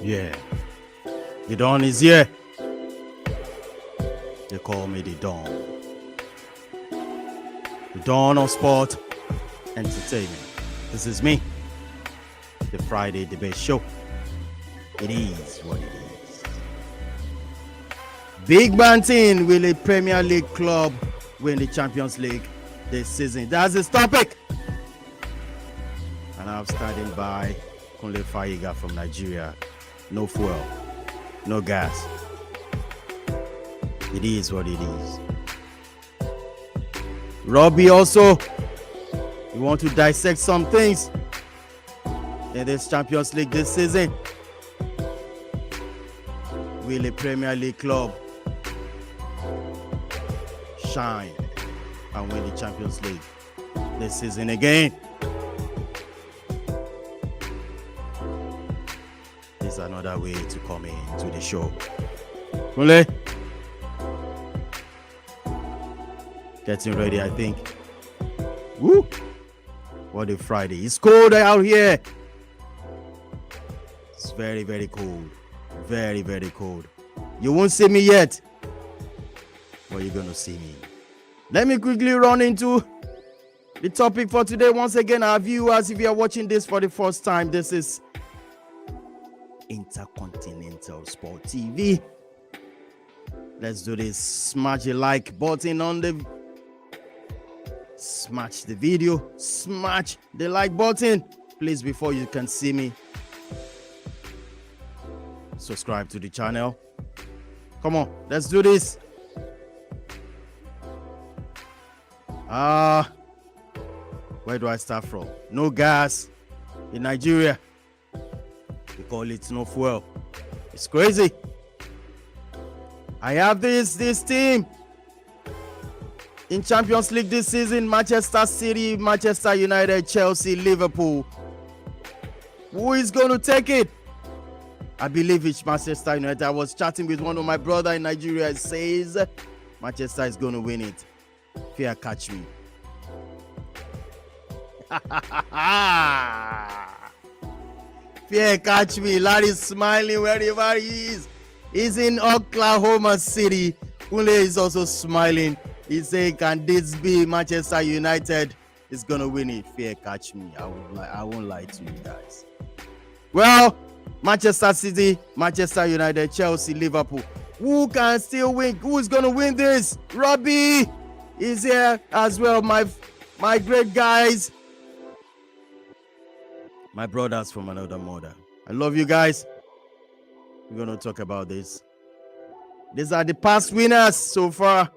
Yeah, the Dawn is here. They call me the Dawn. The Dawn of Sport Entertainment. This is me, the Friday Debate Show. It is what it is. Big man team will a Premier League club win the Champions League this season? That's his topic. And I'm standing by Kunle Faiga from Nigeria. No fuel, no gas. It is what it is. Robbie also, we want to dissect some things in this Champions League this season. Will a Premier League club shine and win the Champions League this season again? This is another way to come into the show. Kunle, getting ready, I think. Woo! What a Friday. It's cold out here. It's very, very cold. Very, very cold. You won't see me yet, but you're going to see me. Let me quickly run into the topic for today. Once again, our viewers, if you are watching this for the first time, this is Intercontinental Sports TV. Let's do this. Smash the like button on the... Smash the video. Smash the like button. Please, before you can see me, subscribe to the channel. Come on, let's do this. Where do I start from? No gas in Nigeria. We call it no fuel. It's crazy. I have this team in Champions League this season: Manchester City, Manchester United, Chelsea, Liverpool. Who is going to take it? I believe it's Manchester United. I was chatting with one of my brother in Nigeria. It says Manchester is going to win it. Fear catch me. Fear catch me. Larry's smiling wherever he is. He's in Oklahoma City. Kunle is also smiling. He's saying, can this be Manchester United is going to win it? Fear catch me. I won't lie to you guys. Well, Manchester City, Manchester United, Chelsea, Liverpool. Who can still win? Who is going to win this? Robbie is here as well. My great guys. My brothers from another mother. I love you guys. We're going to talk about this. These are the past winners so far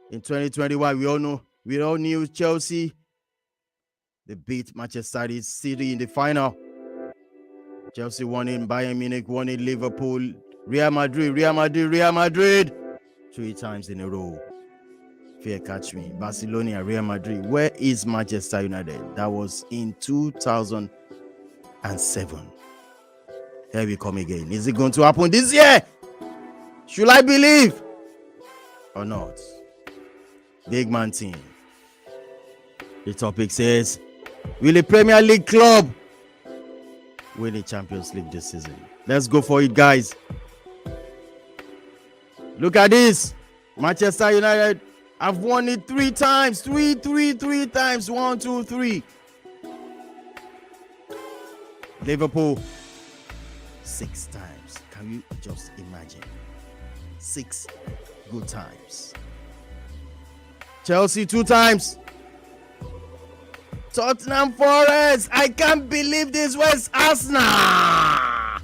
in 2021. We all knew Chelsea. They beat Manchester City in the final. Chelsea won in, Bayern Munich won in, Liverpool, Real Madrid 3 times in a row. Fear catch me. Barcelona, Real Madrid. Where is Manchester United? That was in 2007. Here we come again. Is it going to happen this year? Should I believe or not? Big man team. The topic says, will a Premier League club win the Champions League this season? Let's go for it, guys. Look at this. Manchester United have won it 3 times. Three times. 1, 2, 3. Liverpool 6 times. Can you just imagine? 6 good times. Chelsea 2 times. Tottenham Forest. I can't believe this was Arsenal.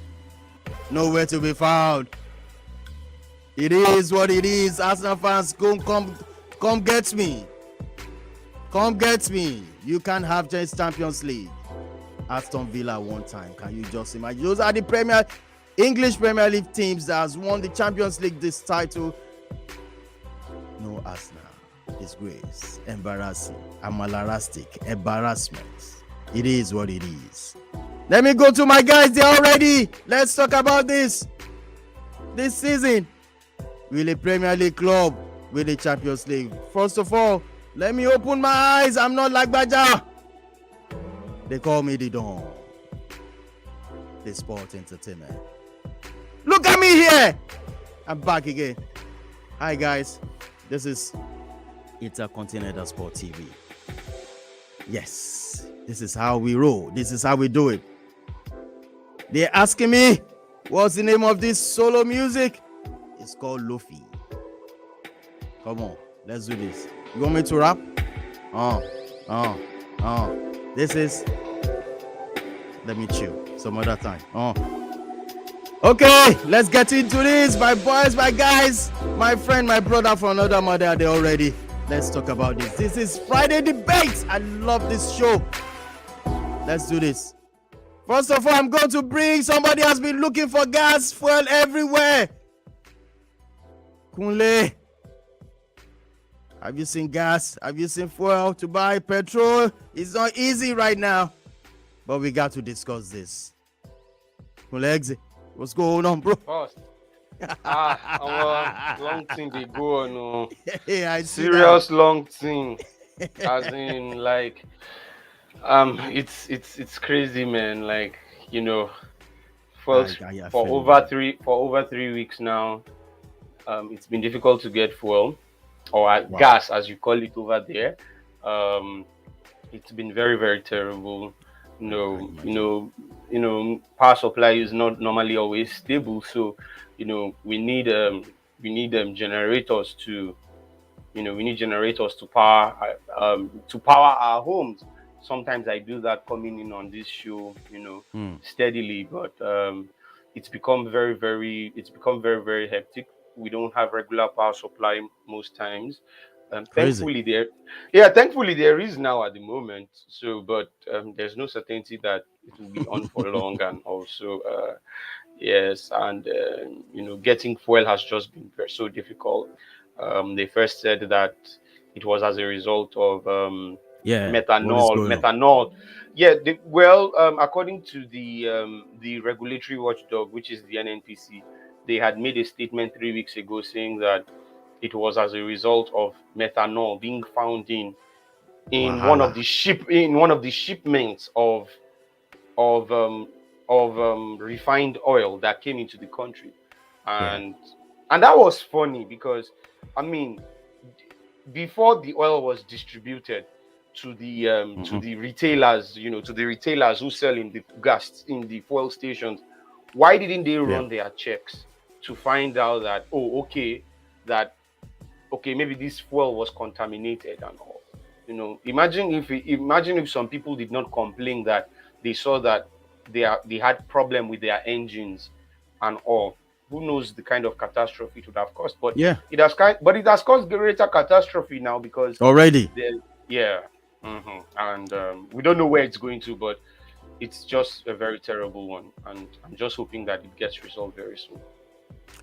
Nowhere to be found. It is what it is. Arsenal fans, come get me. Come get me. You can't have just Champions League. Aston Villa 1 time. Can you just imagine? Those are the English Premier League teams that has won the Champions League this title. No Arsenal. Disgrace, embarrassing, amalarastic, embarrassment. It is what it is. Let me go to my guys. They're all ready. Let's talk about this season. Will a Premier League club win the Champions League? First of all, let me open my eyes. I'm not like Baja. They call me the Dawn. The Sport Entertainment. Look at me here. I'm back again. Hi guys, this is Intercontinental Sports TV. Yes, this is how we roll. This is how we do it. They're asking me, what's the name of this solo music? It's called Lofi. Come on, let's do this. You want me to rap? This is, let me chill some other time. Okay, let's get into this. My boys, my guys, my friend, my brother from another mother, they all ready. Let's talk about this. This is Friday Debates. I love this show. Let's do this. First of all, I'm going to bring somebody has been looking for gas, fuel everywhere. Kunle, have you seen gas? Have you seen fuel to buy petrol? It's not easy right now, but we got to discuss this. Kunle, what's going on, bro? First, long thing they go on. Yeah, I see serious that. Long thing, as in like, it's crazy, man. Like, you know, for over 3 weeks now, it's been difficult to get fuel or gas, as you call it over there. It's been very, very terrible. You know, power supply is not normally always stable, so we need generators to power our homes. Sometimes I do that coming in on this show, steadily, but it's become very, very hectic. We don't have regular power supply most times. Thankfully there is now at the moment. So, but there's no certainty that it will be on for long, and also yes, and getting fuel has just been so difficult. They first said that it was as a result of methanol. Yeah, according to the regulatory watchdog, which is the NNPC, they had made a statement 3 weeks ago saying that it was as a result of methanol being found in one of the shipments of refined oil that came into the country, and that was funny because before the oil was distributed to the to the retailers, who sell in the gas in the fuel stations, why didn't they run their checks to find out that maybe this fuel was contaminated and all? Imagine if some people did not complain that they saw that they had problem with their engines and all. Who knows the kind of catastrophe it would have caused? But it has caused greater catastrophe now because already. And we don't know where it's going to, but it's just a very terrible one, and I'm just hoping that it gets resolved very soon.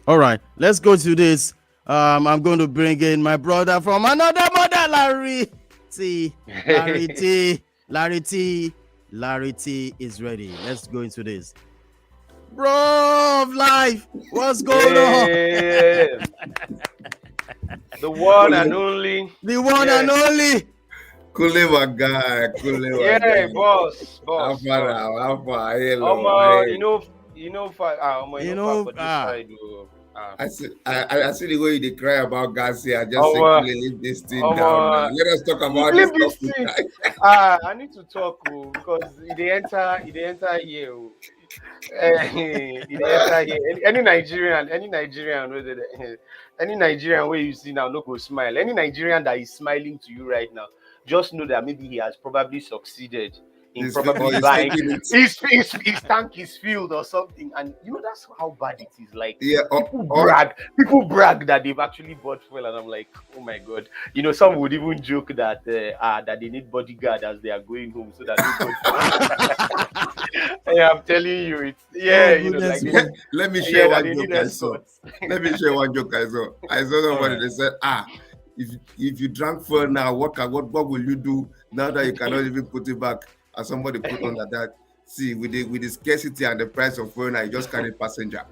All right, let's go to this. I'm going to bring in my brother from another mother, Larry T. Larry T is ready. Let's go into this. Bro of life, what's going on? The one and only. The one and only. Yeah, boss. How far? Hello. I see the way you cry about gas here. I just say, leave this thing down now. Let us talk about this thing. I need to talk because they enter here. Any Nigerian where you see now, no go smile. Any Nigerian that is smiling to you right now, just know that maybe he has probably succeeded in probably buying his tank is filled or something, and that's how bad it is. Like people brag that they've actually bought fuel, and I'm like, oh my god. Some would even joke that that they need bodyguard as they are going home so that I'm telling you, it's let me share one joke I saw. Let me share one joke I saw. I saw somebody that said, if you drank fuel now, what will you do now that you cannot even put it back? And somebody put on that. See, with the scarcity and the price of fuel now, you just carry passenger.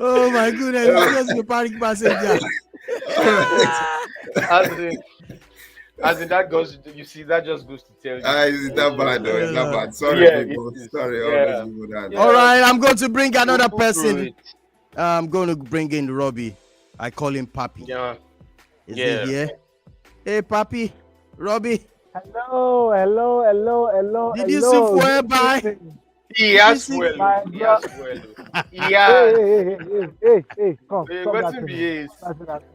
Oh my goodness, just the panic passenger. As in that goes, you see, that just goes to tell you. It's not bad though. It's not bad. Sorry, Yeah, people. it is. Sorry, all Yeah. those people that. Yeah. All right, I'm going to bring another Go through person. it. I'm going to bring in Robbie. I call him Papi. Yeah. Is he here? Hey, Papi. Robbie. Hello. Did you see Fuel by? He has well. He has well. He has. Hey, come. What to be?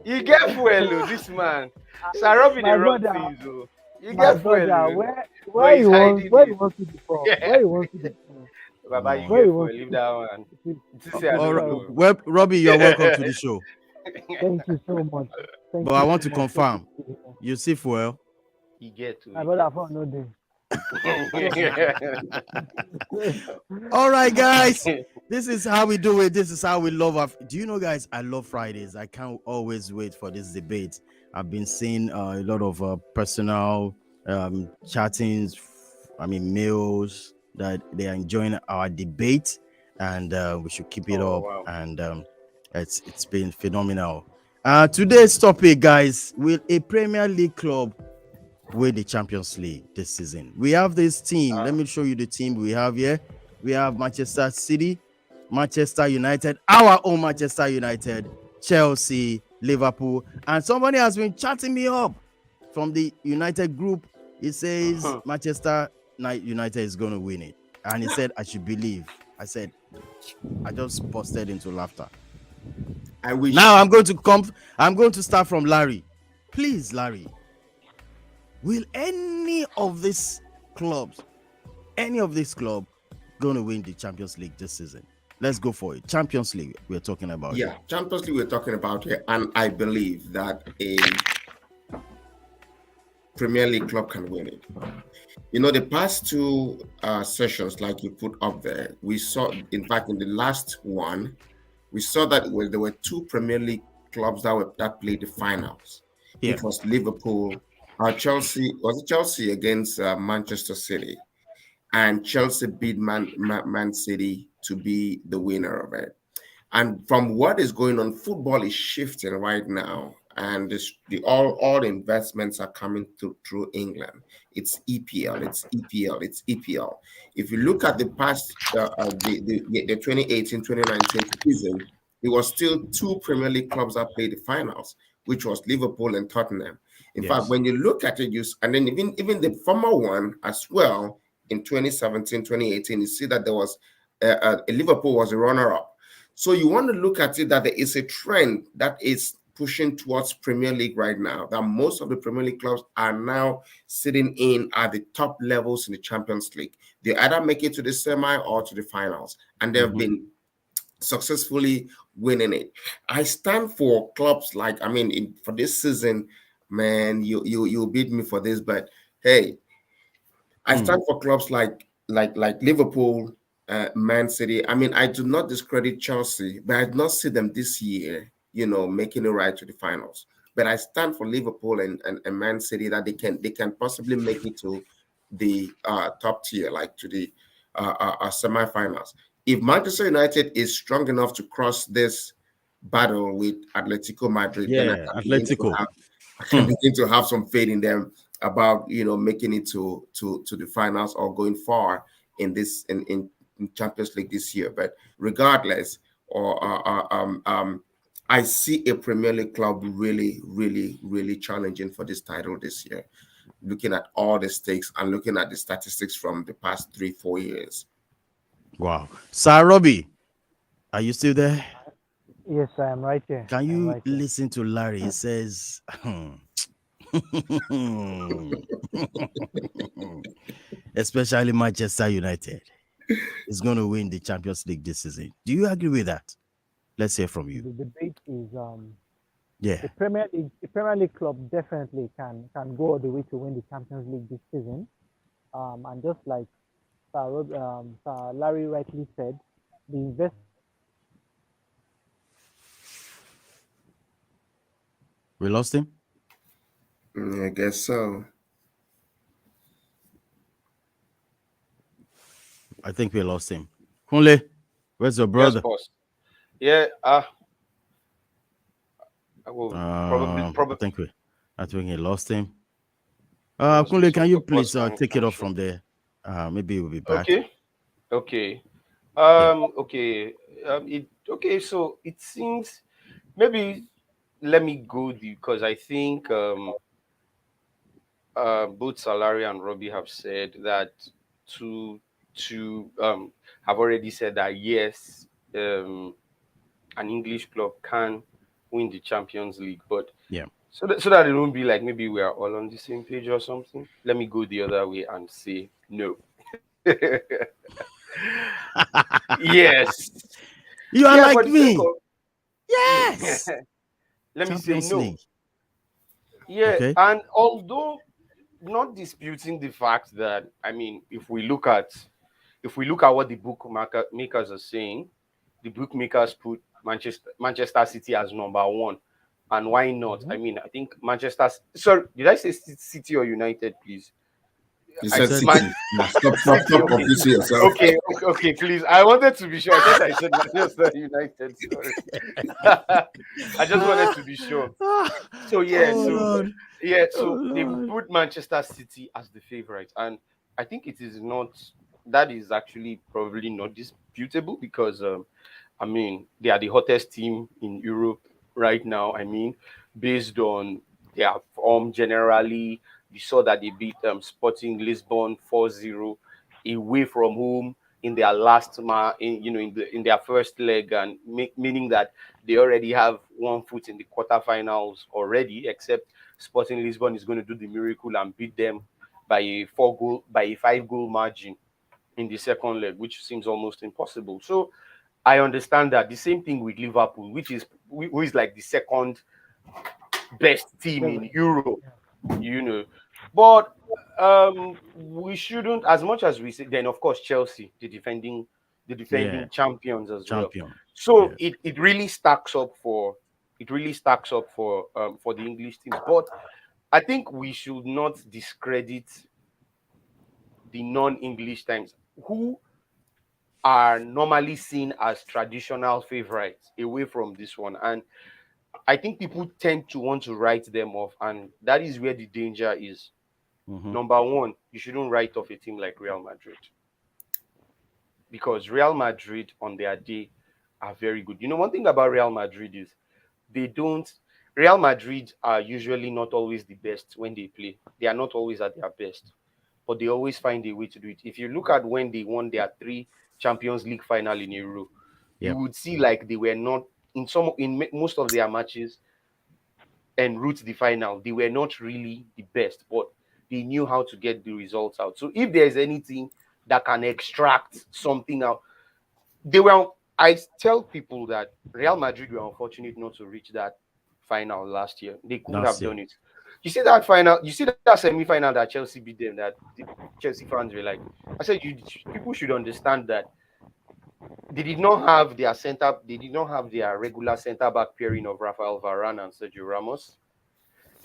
He get well, this man. Sir Robin the wrong things, though. You get well. Where you want to be from? Where you want to be from? Baba, you get well. Leave that one. All right. Well, Robbie, you're welcome to the show. Thank you so much. But I want to confirm. You see Fuel? He get to. I better phone no day. All right, guys. This is how we do it. This is how we love. Do you know, guys? I love Fridays. I can't always wait for this debate. I've been seeing a lot of personal chattings. Mails that they are enjoying our debate, and we should keep it up. Wow. And it's been phenomenal. Today's topic, guys: will a Premier League club win the Champions League this season? We have this team. Let me show you the team we have here. We have Manchester City, Manchester United, our own Manchester United, Chelsea, Liverpool, and somebody has been chatting me up from the United group. He says Manchester United is going to win it, and he said I should believe. I said I just busted into laughter. I wish. Now I'm going to start from Larry. Please, Larry. Will any of these clubs going to win the Champions League this season? Let's go for it. Champions League we're talking about. Yeah, Champions League we're talking about here, and I believe that a Premier League club can win it. You know, the past two sessions, like you put up there, we saw, in fact, in the last one, we saw that there were two Premier League clubs that played the finals. Yeah. It was Liverpool. Chelsea against Manchester City, and Chelsea beat Man City to be the winner of it. And from what is going on, football is shifting right now, and all the investments are coming through England. It's EPL. If you look at the past, the 2018-2019 season, it was still two Premier League clubs that played the finals, which was Liverpool and Tottenham. In fact, when you look at it, and then even the former one as well, in 2017-2018, you see that there was Liverpool was a runner-up. So you want to look at it that there is a trend that is pushing towards Premier League right now, that most of the Premier League clubs are now sitting in at the top levels in the Champions League. They either make it to the semi or to the finals, and they've been successfully winning it. I stand for clubs like, for this season, man, you beat me for this, but hey, I stand for clubs like Liverpool, Man City. I do not discredit Chelsea, but I do not see them this year, making it right to the finals. But I stand for Liverpool and Man City, that they can possibly make it to the top tier, like to the semi-finals. If Manchester United is strong enough to cross this battle with Atletico Madrid, then I can begin to have some faith in them about making it to the finals or going far in this in Champions League this year. But regardless, I see a Premier League club really, really, really challenging for this title this year, looking at all the stakes and looking at the statistics from the past 3-4 years. Wow. Sir Robbie, are you still there? Yes, I am right here. Can you listen to Larry? He says, especially Manchester United is going to win the Champions League this season. Do you agree with that? Let's hear from you. The debate is the Premier League club definitely can go all the way to win the Champions League this season. And just like Sir Larry rightly said, the We lost him? I guess so. I think we lost him. Kunle, where's your brother? Yes, I will probably. I think we lost him. Must be Kunle, some can you please purpose take it off manufacturing. from there? Maybe we'll be back. Okay. Okay. Yeah. Okay. Okay. So it seems maybe let me go because I think both Salari and Robbie have said that to have already said that yes, an English club can win the Champions League, but Yeah. so that it won't be like maybe we are all on the same page or something. Let me go the other way and say no. Yes. You are Yeah, like for the sake me. of Yes. let me say Champions no. League. Yeah, Okay. and although not disputing the fact that I mean, if we look at what the makers are saying, the bookmakers put Manchester City as number one, and why not? I mean, I think Manchester. Sorry, did I say City or United? Please, You You I said said man City. Nah, City. stop Okay, confusing yourself. okay. Please, I wanted to be sure. I thought I said Manchester United. Sorry, I just wanted to be sure. So yeah, oh so Lord. yeah, Oh so they Lord. put Manchester City as the favorite, and I think it is not. That is actually probably not disputable because I mean they are the hottest team in Europe right now. I mean, based on their form generally, we saw that they beat Sporting Lisbon 4-0 away from home in their in their first leg, and meaning that they already have one foot in the quarterfinals already, except Sporting Lisbon is going to do the miracle and beat them by a 5 goal margin in the second leg, which seems almost impossible. So I understand that the same thing with Liverpool, who is like the second best team in Europe, you know. But we shouldn't, as much as we say, then of course Chelsea, the Yeah. defending champions as well. Champion. So Yes. it really stacks up for the English teams. But I think we should not discredit the non-English times who are normally seen as traditional favorites away from this one. And I think people tend to want to write them off, and that is where the danger is. Mm-hmm. Number one, you shouldn't write off a team like Real Madrid because Real Madrid on their day are very good. You know, one thing about Real Madrid is they don't. Real Madrid are usually not always the best when they play. They are not always at their best, but they always find a way to do it. If you look at when they won their three Champions League final in a row, you Yep. would see like they were not most of their matches en route to the final. They were not really the best, but they knew how to get the results out. So if there's anything that can extract something out, they were. I tell people that Real Madrid were unfortunate not to reach that final last year. They could Last have year. done it. You see that final, you see that semi-final that Chelsea beat them, that the Chelsea fans were like, I said, people should understand that they did not have their regular centre back pairing of Rafael Varane and Sergio Ramos.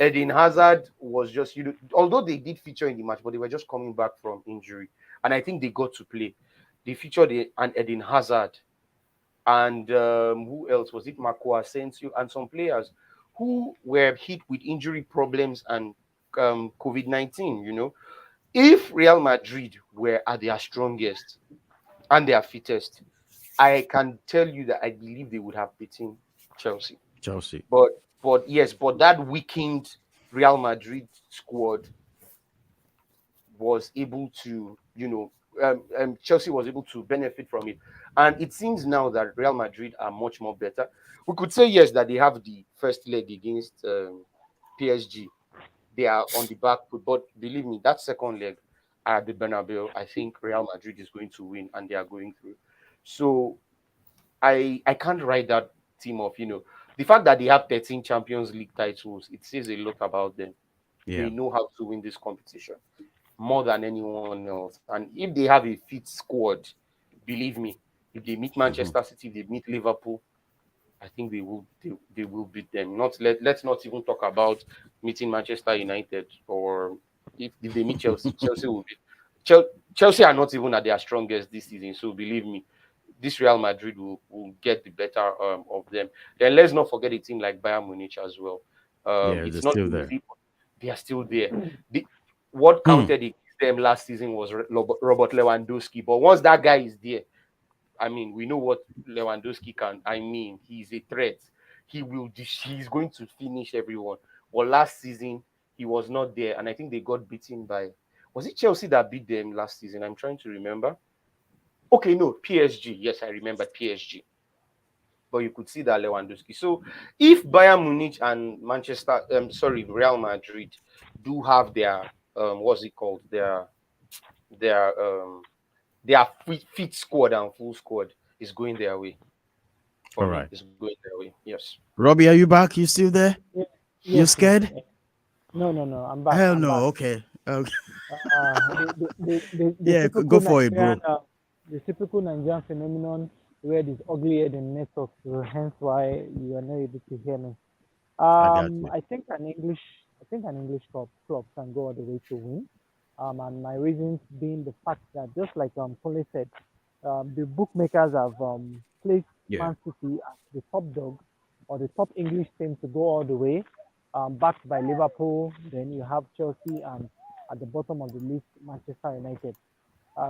Eden Hazard was just, although they did feature in the match, but they were just coming back from injury, and I think they got to play. They featured an Eden Hazard, and who else was it? Marco Asensio and some players who were hit with injury problems and COVID-19. If Real Madrid were at their strongest and their fittest, I can tell you that I believe they would have beaten Chelsea. Chelsea. But yes, but that weakened Real Madrid squad was able to, Chelsea was able to benefit from it. And it seems now that Real Madrid are much more better. We could say, yes, that they have the first leg against PSG. They are on the back foot. But believe me, that second leg at the Bernabeu, I think Real Madrid is going to win and they are going through. So I can't write that team off. The fact that they have 13 Champions League titles, it says a lot about them. They Yeah. know how to win this competition more than anyone else. And if they have a fit squad, believe me, if they meet Mm-hmm. Manchester City, if they meet Liverpool, I think they will beat them. Let's not even talk about meeting Manchester United, or if they meet Chelsea, Chelsea will be Chelsea are not even at their strongest this season. So believe me, this Real Madrid will get the better of them. Then let's not forget a team like Bayern Munich as well. Yeah, they're It's not still there. easy, but they are still there. what counted against them last season was Robert Lewandowski. But once that guy is there, I mean, we know what Lewandowski can. I mean, he's a threat. He's going to finish everyone. But last season, he was not there. And I think they got beaten by, was it Chelsea that beat them last season? I'm trying to remember. Okay, no, PSG. Yes, I remember PSG. But you could see that Lewandowski. So if Bayern Munich and Real Madrid do have their what's it called? Their fit squad and full squad is going their way. For All me, right. it's going their way. Yes. Robbie, are you back? You still there? Yes, You yes, scared? yes. No, I'm back. Hell I'm no. back. Okay. Okay. The Yeah, typical go for it, bro. Nigerian, the typical Nigerian phenomenon where this ugly head in network, so hence why you are not able to hear me. I got you. I think an English club can go all the way to win. And my reasons being the fact that just like Kole said, the bookmakers have placed Yeah. Man City as the top dog or the top English team to go all the way, backed by Liverpool. Then you have Chelsea, and at the bottom of the list, Manchester United.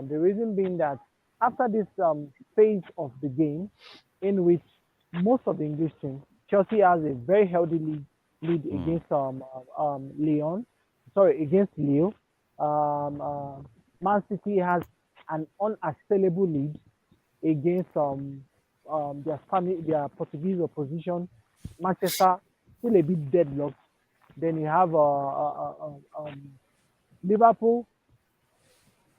The reason being that after this phase of the game, in which most of the English teams, Chelsea has a very healthy lead against Leon, sorry, against Lille. Man City has an unassailable lead against their Portuguese opposition. Manchester still a bit deadlocked. Then you have Liverpool.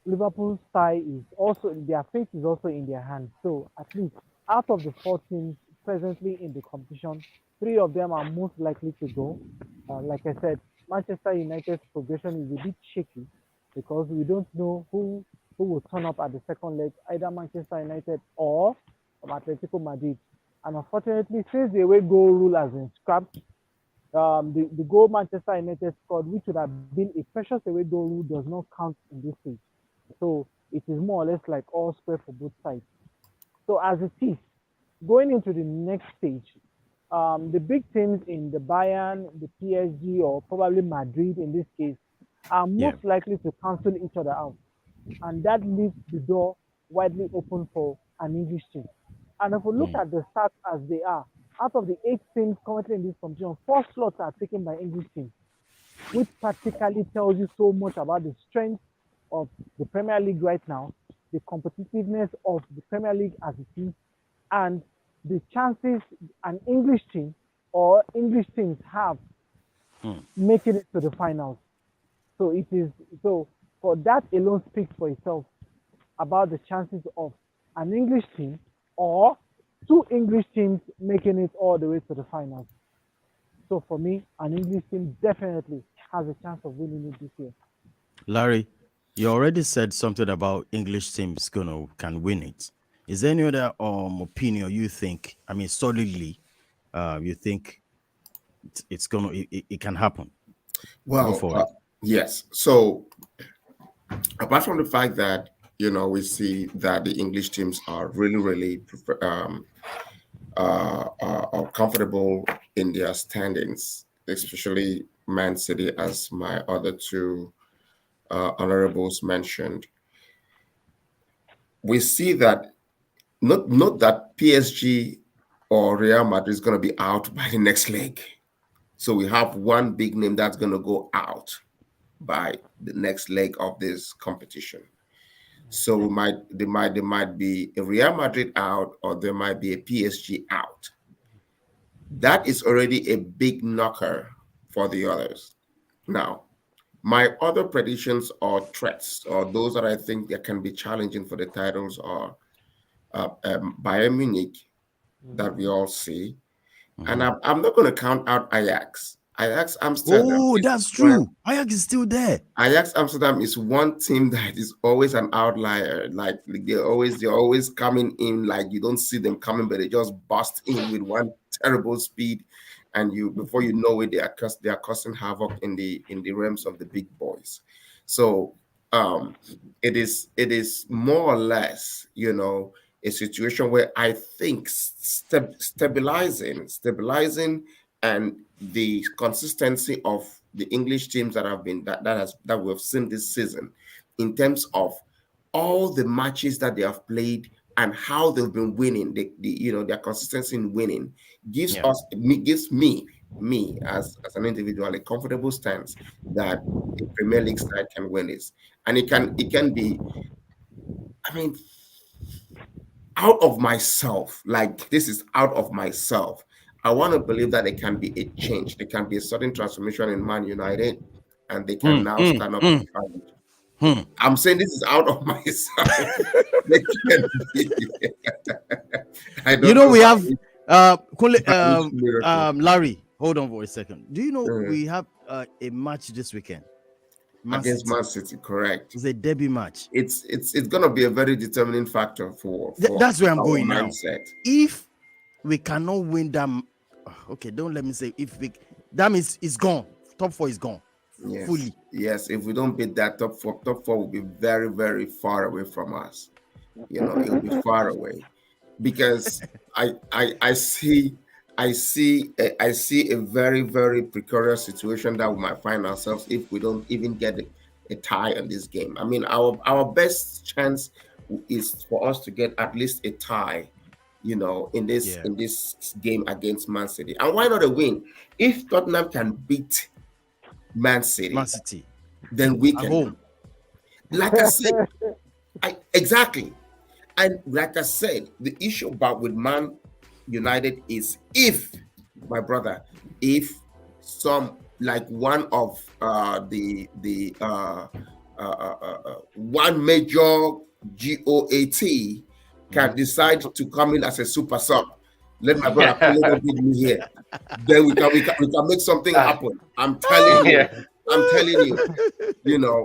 Liverpool's tie is also their fate is also in their hands. So at least out of the 4 teams presently in the competition, 3 of them are most likely to go. Like I said, Manchester United's progression is a bit shaky because we don't know who will turn up at the second leg, either Manchester United or Atletico Madrid. And unfortunately, since the away goal rule has been scrapped, the goal Manchester United scored, which would have been a precious away goal rule, does not count in this stage. So it is more or less like all square for both sides. So as it is, going into the next stage, the big teams in the Bayern, the PSG, or probably Madrid in this case, are most likely to cancel each other out. And that leaves the door widely open for an English team. And if we look at the stats as they are, out of the 8 teams currently in this competition, 4 slots are taken by English teams, which practically tells you so much about the strength of the Premier League right now, the competitiveness of the Premier League as it is, and the chances an English team or English teams have making it to the finals. So it is for that alone speaks for itself about the chances of an English team or 2 English teams making it all the way to the finals. So for me, an English team definitely has a chance of winning it this year. Larry, you already said something about English teams can win it. Is there any other opinion you think? I mean, solidly, you think it can happen? Go Well, for it. yes. So apart from the fact that we see that the English teams are really are comfortable in their standings, especially Man City, as my other 2 honorables mentioned. We see that not that PSG or Real Madrid is going to be out by the next leg. So we have one big name that's going to go out by the next leg of this competition. So there might be a Real Madrid out, or there might be a PSG out. That is already a big knocker for the others. Now, my other predictions or threats, or those that I think that can be challenging for the titles, are Bayern Munich, that we all see. And I'm not going to count out Ajax. Ajax Amsterdam. Oh, that's true. Ajax is still there. Ajax Amsterdam is one team that is always an outlier. Like they're always coming in, like you don't see them coming, but they just bust in with one terrible speed, and before you know it, they are causing havoc in the realms of the big boys. So it is more or less a situation where I think stabilizing and the consistency of the English teams that have been that we've seen this season, in terms of all the matches that they have played and how they've been winning, their consistency in winning gives me as an individual a comfortable stance that a Premier League side can win this, and it can be. I mean, out of myself, like this is out of myself. I want to believe that there can be a change, there can be a sudden transformation in Man United, and they can now stand up and challenge. I'm saying this is out of myself. They can be. I don't know we have miracle. Larry. Hold on for a second. Do you know we have a match this weekend Against Man City, correct? It's a derby match. It's gonna be a very determining factor for that's where I'm our going mindset. now. If we cannot win that, okay, don't let me say that means it's gone. Top 4 is gone. Yes. Fully. Yes, if we don't beat that top four will be very, very far away from us. It'll be far away, because I see a very, very precarious situation that we might find ourselves if we don't even get a tie on this game. I mean, our best chance is for us to get at least a tie, in this game against Man City. And why not a win? If Tottenham can beat Man City, then we can. Home. Like I said, exactly. And like I said, the issue with Man United is if some, like one of one major GOAT can decide to come in as a super sub. Let my brother Pele beat me here. Then we can make something happen. I'm telling you. I'm telling you,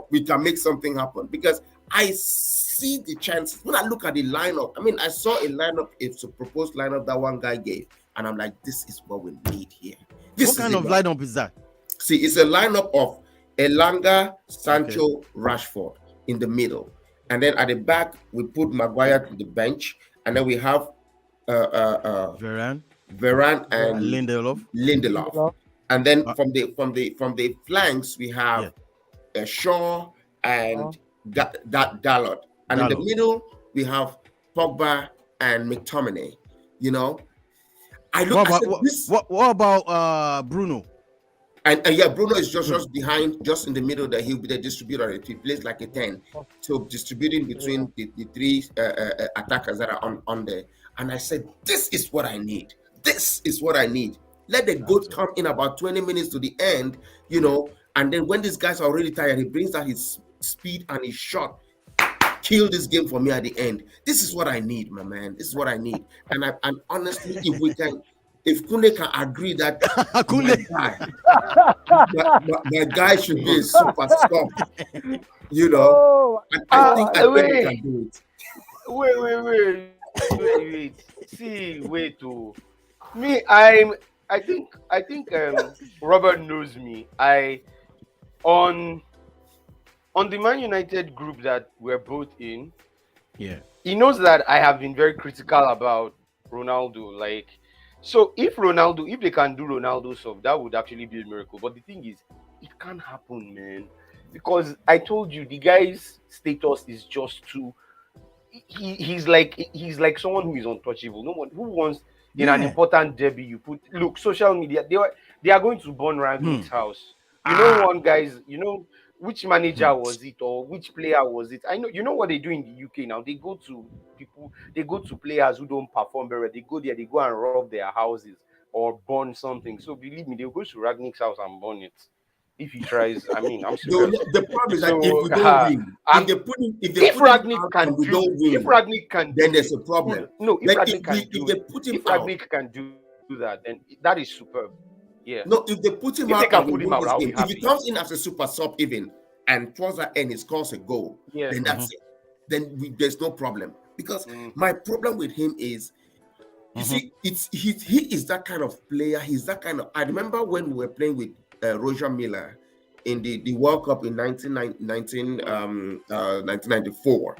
we can make something happen, because I see the chances. When I look at the lineup, I mean, I saw a lineup, it's a proposed lineup that one guy gave, and I'm like, this is what we need here. What kind of lineup is that? See, it's a lineup of Elanga, Sancho, Rashford in the middle. And then at the back, we put Maguire to the bench, and then we have Varane and Lindelof. And then from the flanks, we have Shaw and Dalot. And in the middle, we have Pogba and McTominay. What about Bruno? And Bruno is just behind, just in the middle. That he'll be the distributor. He plays like a 10, so distributing between the three attackers that are on there. And I said, this is what I need. This is what I need. Let the goat come in about 20 minutes to the end, and then when these guys are already tired, he brings out his speed and his shot. Kill this game for me at the end. This is what I need, my man. This is what I need. And honestly, if Kunle can agree that my guy should be a super sub, I think Kunle can do it. Wait. See, wait to me. I think Robert knows me. On the Man United group that we're both in, he knows that I have been very critical about Ronaldo. Like, so if they can do Ronaldo stuff, that would actually be a miracle. But the thing is, it can't happen, man, because I told you the guy's status is just too. He's like someone who is untouchable. No one who wants in an important derby. You look social media. They are going to burn Rangnick's house. One guys. Which manager was it, or which player was it? I know. You know what they do in the UK now? They go to people. They go to players who don't perform very well. They go there. They go and rob their houses or burn something. So believe me, they'll go to Rangnick's house and burn it. If he tries, I mean, I'm serious. The problem is that if we don't win, if Rangnick can, then there's a problem. No, if Rangnick can do that, then that is superb. Yeah. No, if they put him out, if he comes in as a super sub even, and towards the end he scores a goal, then that's it. Then there's no problem. Because my problem with him is, you see, he is that kind of player. He's that kind of. I remember when we were playing with Roger Miller in the World Cup in 1994.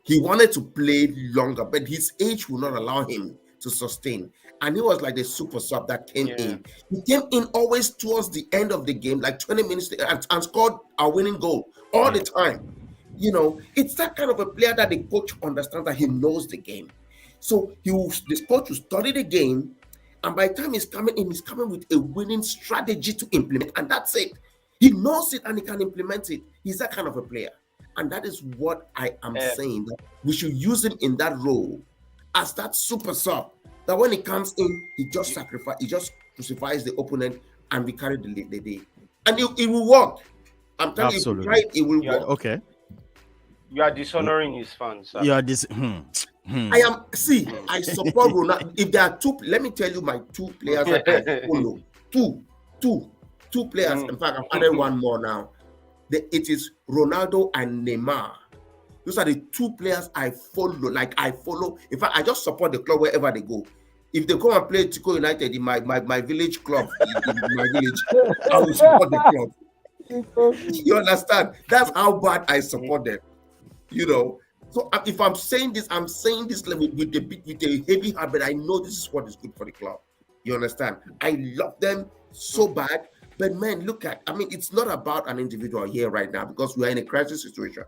He wanted to play longer, but his age would not allow him to sustain. And he was like the super sub that came in. He came in always towards the end of the game, like 20 minutes, and scored a winning goal all the time. You know, it's that kind of a player that the coach understands, that he knows the game. So this coach will study the game, and by the time he's coming in, he's coming with a winning strategy to implement, and that's it. He knows it and he can implement it. He's that kind of a player. And that is what I am saying, that we should use him in that role as that super sub. That when he comes in, he just crucifies the opponent, and we carry the day. And it will work. I'm telling you, if you try it will work. Okay. You are dishonoring his fans. Sir. You are I support Ronaldo. If there are two, let me tell you my two players that I follow. Two players. In fact, I've added one more now. It is Ronaldo and Neymar. Those are the two players I follow. In fact, I just support the club wherever they go. If they come and play Tico United in my village club, in my village, I will support the club. You understand? That's how bad I support them. You know. So if I'm saying this with a heavy heart, but I know this is what is good for the club. You understand? I love them so bad. But man, it's not about an individual here right now, because we are in a crisis situation.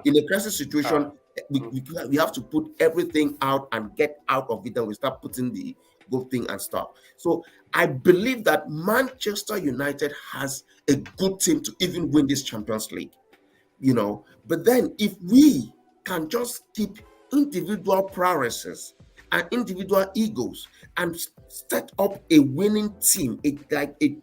In a crisis situation, we have to put everything out and get out of it, and we start putting the good thing and stuff. So I believe that Manchester United has a good team to even win this Champions League. You know, but then if we can just keep individual prowesses and individual egos and set up a winning team, a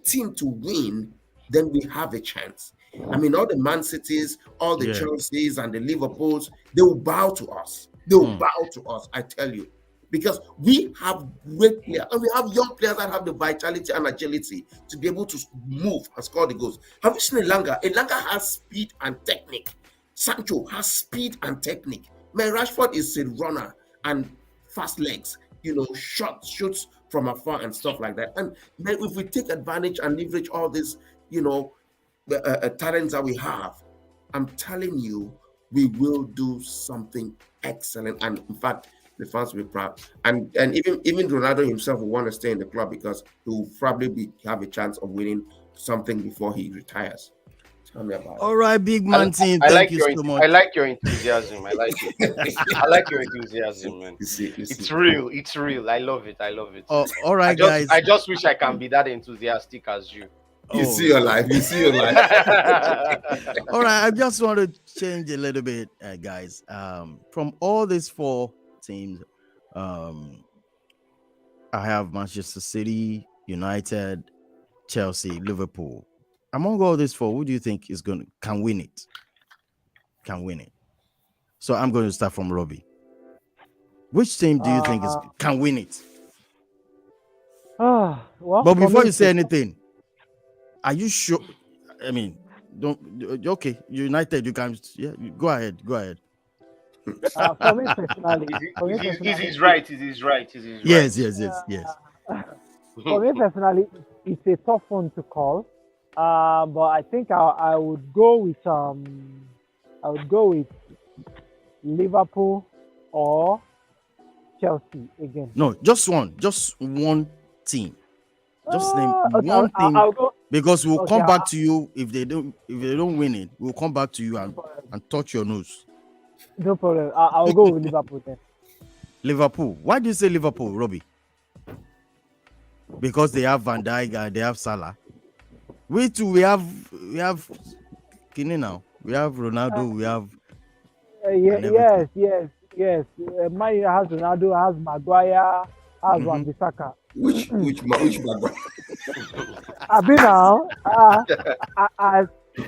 team to win, then we have a chance. I mean, all the Man Cities, all the Chelseas and the Liverpools, they will bow to us. They will bow to us, I tell you. Because we have great players, and we have young players that have the vitality and agility to be able to move and score the goals. Have you seen Elanga? Elanga has speed and technique. Sancho has speed and technique. Man, Rashford is a runner and fast legs, you know, shoots from afar and stuff like that. And then if we take advantage and leverage all this, you know, talents that we have, I'm telling you, we will do something excellent. And in fact, the fans will be proud. And even Ronaldo himself will want to stay in the club, because he will probably have a chance of winning something before he retires. Tell me about it. All right, big man team. Thank you so much. I like your enthusiasm. I like it. I like your enthusiasm, man. You see. It's real. It's real. I love it. Oh, all right, guys. I just wish I can be that enthusiastic as you. You see your life. All right, I just want to change a little bit, guys. From all these four teams, I have Manchester City, United, Chelsea, Liverpool. Among all these four, who do you think can win it? So I'm going to start from Robbie. Which team do you think can win it? Well, but before you say anything, are you sure? I mean, okay, United, you can, go ahead. For me personally, he's right. Yes. For me personally, it's a tough one to call. But I think I would go with Liverpool or Chelsea again. No, just one team. Just name one team. Because we'll come back to you if they don't win it. We'll come back to you and touch your nose. No problem. I'll go with Liverpool then. Liverpool. Why do you say Liverpool, Robbie? Because they have Van Dijk and they have Salah. We too. We have Kini now. We have Ronaldo. We have. Yes. Man has Ronaldo, has Maguire, has Wan-Bissaka. Which Maguire? I've been now.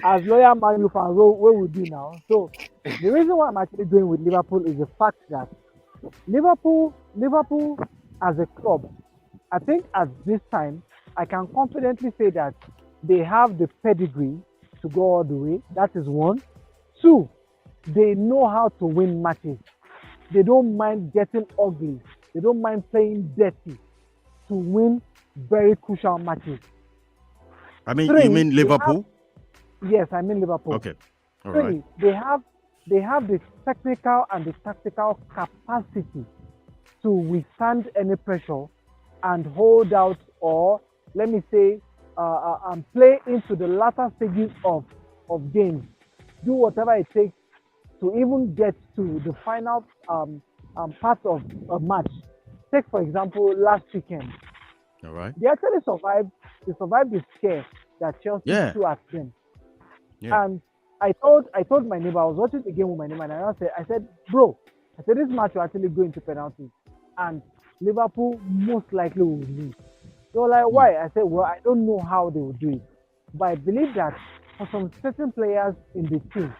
As loyal Man U fan, what we do now. So the reason why I'm actually going with Liverpool is the fact that Liverpool as a club, I think at this time, I can confidently say that they have the pedigree to go all the way. That is one. Two, they know how to win matches. They don't mind getting ugly. They don't mind playing dirty to win very crucial matches. I mean, you mean Liverpool? Yes, I mean Liverpool. Okay. All right. They have the technical and the tactical capacity to to withstand any pressure and hold out, or let me say, play into the latter stages of games, do whatever it takes to even get to the final part of a match. Take for example last weekend. All right. They actually survived. They survived the scare that Chelsea threw at them. Yeah. And I told my neighbor, I was watching the game with my neighbor, and I said, bro, I said this match will actually go into penalties, and Liverpool most likely will lose. They were like, why? I said, well, I don't know how they will do it, but I believe that for some certain players in the team,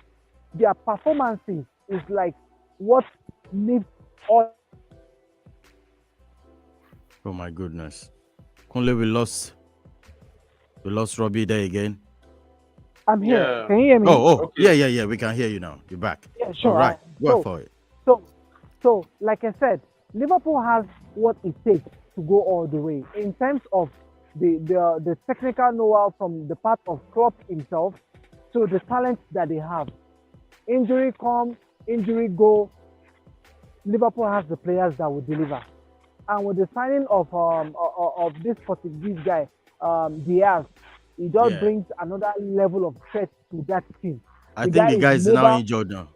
their performances is like what lifts all. Oh my goodness. Kunle, we lost Robbie there again. I'm here. Yeah. Can you hear me? Oh, Okay. yeah. We can hear you now. You're back. Yeah, sure. All right. Go for it. So, like I said, Liverpool has what it takes to go all the way in terms of the technical know-how from the part of Klopp himself to the talent that they have. Injury come, injury go. Liverpool has the players that will deliver. And with the signing of this Portuguese guy, Diaz, it just brings another level of threat to that team. I think the guy is now injured now.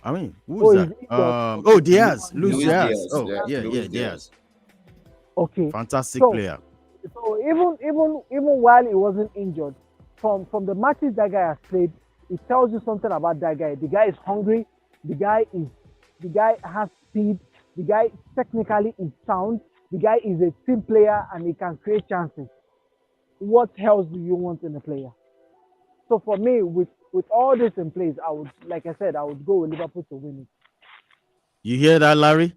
I mean, who's that? Diaz. Luis Diaz. Diaz. Okay. Fantastic player. So even while he wasn't injured, from the matches that guy has played, it tells you something about that guy. The guy is hungry. The guy has speed. The guy technically is sound. The guy is a team player and he can create chances. What else do you want in a player? So for me, with all this in place, I would go with Liverpool to win it. You hear that, Larry?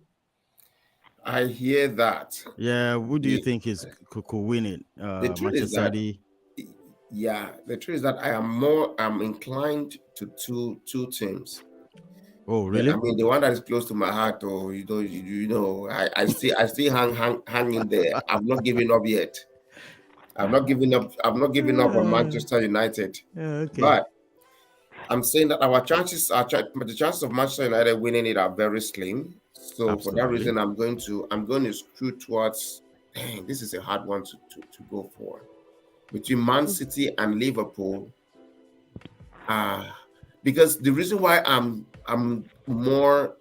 I hear that. Yeah, who do you think could win it? The truth is that, the truth is that I'm inclined to two teams. Oh, really? I mean, the one that is close to my heart, or I still hang in there. I'm not giving up yet. I'm not giving up on Manchester United. Okay. But I'm saying that the chances of Manchester United winning it are very slim. So Absolutely. For that reason, I'm going to screw towards. This is a hard one to go for. Between Man City and Liverpool, because the reason why I'm more,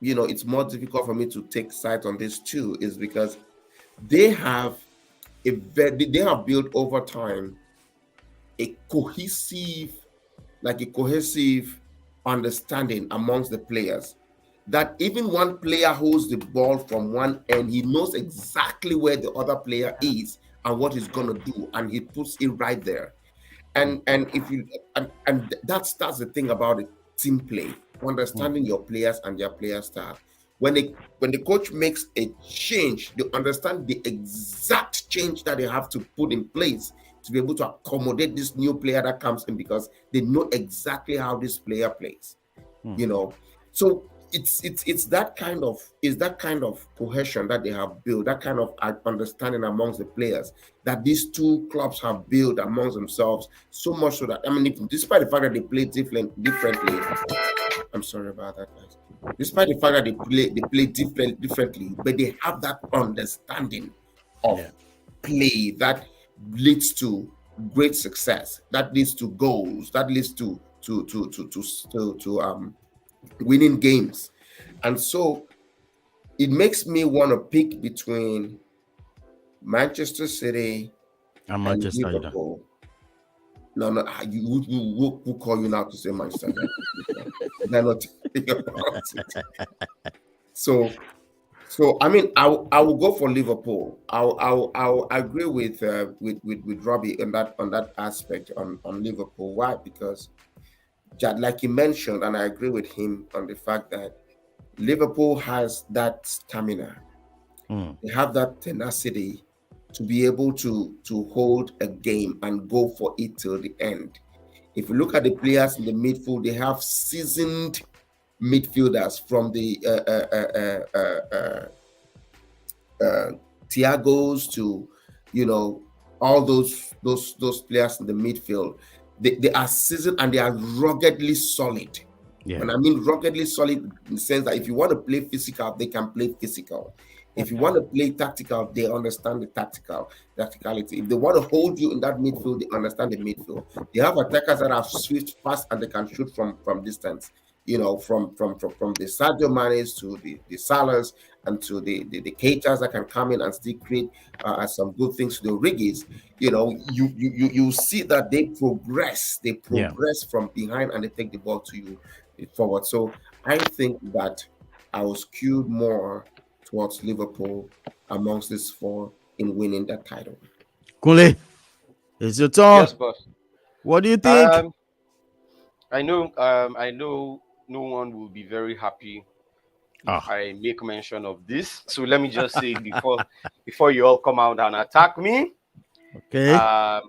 it's more difficult for me to take sides on this too is because they have built over time a cohesive understanding amongst the players, that even one player holds the ball from one end, he knows exactly where the other player is and what he's going to do, and he puts it right there. And that's the thing about the team play, understanding your players and their player style. When the coach makes a change, they understand the exact change that they have to put in place to be able to accommodate this new player that comes in, because they know exactly how this player plays. So it's that kind of cohesion that they have built, that kind of understanding amongst the players that these two clubs have built amongst themselves, so much so that, despite the fact that they play differently, I'm sorry about that, guys. Despite the fact that they play differently, but they have that understanding of play that leads to great success, that leads to goals, that leads to winning games. And so it makes me want to pick between Manchester City and Liverpool. No, who call you now to say Manchester United? They're not thinking about it. So I will go for Liverpool. I'll agree with Robbie on that aspect on Liverpool. Why? Because like you mentioned, and I agree with him on the fact that Liverpool has that stamina. They have that tenacity to be able to hold a game and go for it till the end. If you look at the players in the midfield, they have seasoned midfielders from the Thiagos to all those players in the midfield. They are seasoned and they are ruggedly solid. And I mean ruggedly solid in the sense that if you want to play physical, they can play physical. If you want to play tactical, they understand the tacticality. If they want to hold you in that midfield, they understand the midfield. They have attackers that are swift, fast, and they can shoot from distance. You know, from the Sadio Manes to the Salahs and to the Keitas that can come in and still create some good things to the Riggies. You know, you see that they progress. They progress from behind and they take the ball to you forward. So I think that I was skewed more towards Liverpool amongst these four in winning that title. Kunle, it's your turn. Yes, boss. What do you think? I know no one will be very happy if I make mention of this. So let me just say before you all come out and attack me. Okay. I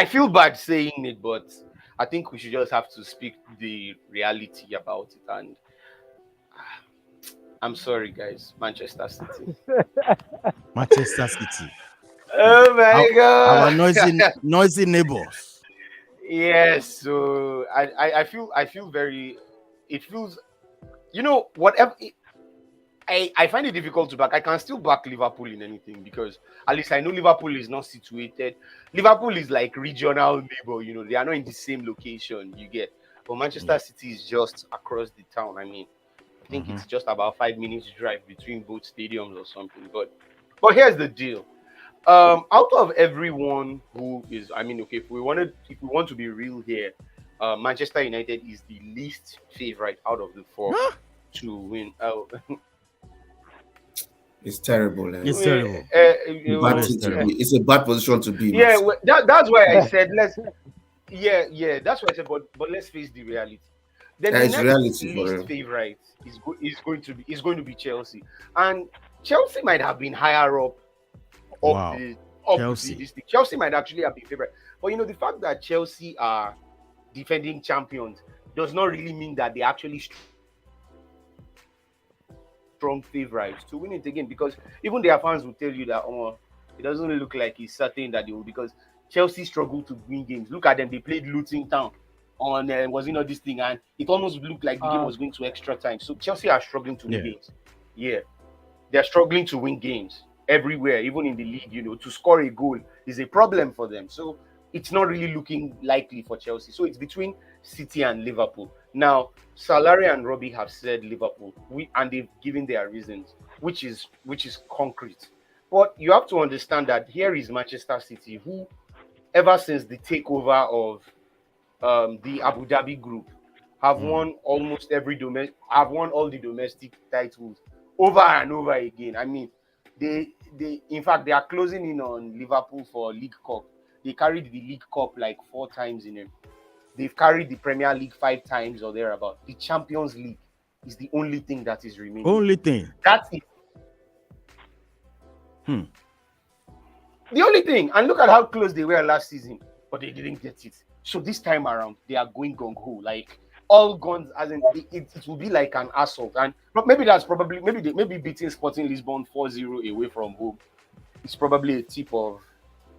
feel bad saying it, but I think we should just have to speak the reality about it. And I'm sorry, guys, Manchester City. Manchester City. Oh my God! Our noisy neighbors. Yes. So I feel very. It feels, whatever. I find it difficult to back. I can still back Liverpool in anything because at least I know Liverpool is not situated. Liverpool is like regional neighbor. They are not in the same location. You get, but Manchester City is just across the town. I mean, I think it's just about 5 minutes drive between both stadiums or something. But here's the deal. Out of everyone who is, I mean, okay, if we want to be real here, Manchester United is the least favorite out of the four to win. It's terrible. It's terrible. It's a bad position to be. Yeah, that's why I said let's. Yeah, that's why I said. But let's face the reality. Then the next least favorite is going to be Chelsea, and Chelsea might have been higher up. Chelsea might actually have been favorite, but the fact that Chelsea are defending champions does not really mean that they actually strong favorites to win it again, because even their fans will tell you that it doesn't look like it's certain that they will, because Chelsea struggled to win games. Look at them, they played Luton Town on was this thing, and it almost looked like the game was going to extra time. So Chelsea are struggling to win games. Yeah, they're struggling to win games everywhere, even in the league. To score a goal is a problem for them. So it's not really looking likely for Chelsea. So it's between City and Liverpool. Now, Salary and Robbie have said Liverpool, and they've given their reasons, which is concrete. But you have to understand that here is Manchester City, who, ever since the takeover of the Abu Dhabi group, have won almost have won all the domestic titles over and over again. I mean, they in fact they are closing in on Liverpool for League Cup. They carried the League Cup like 4 times in it. They've carried the Premier League 5 times or thereabout. The Champions League is the only thing that is remaining. Only thing. That's it. The only thing. And look at how close they were last season, but they didn't get it. So this time around, they are going gung-ho. Like, all guns, as in, it will be like an assault. And maybe that's probably, maybe beating Sporting Lisbon 4-0 away from home. It's probably a tip of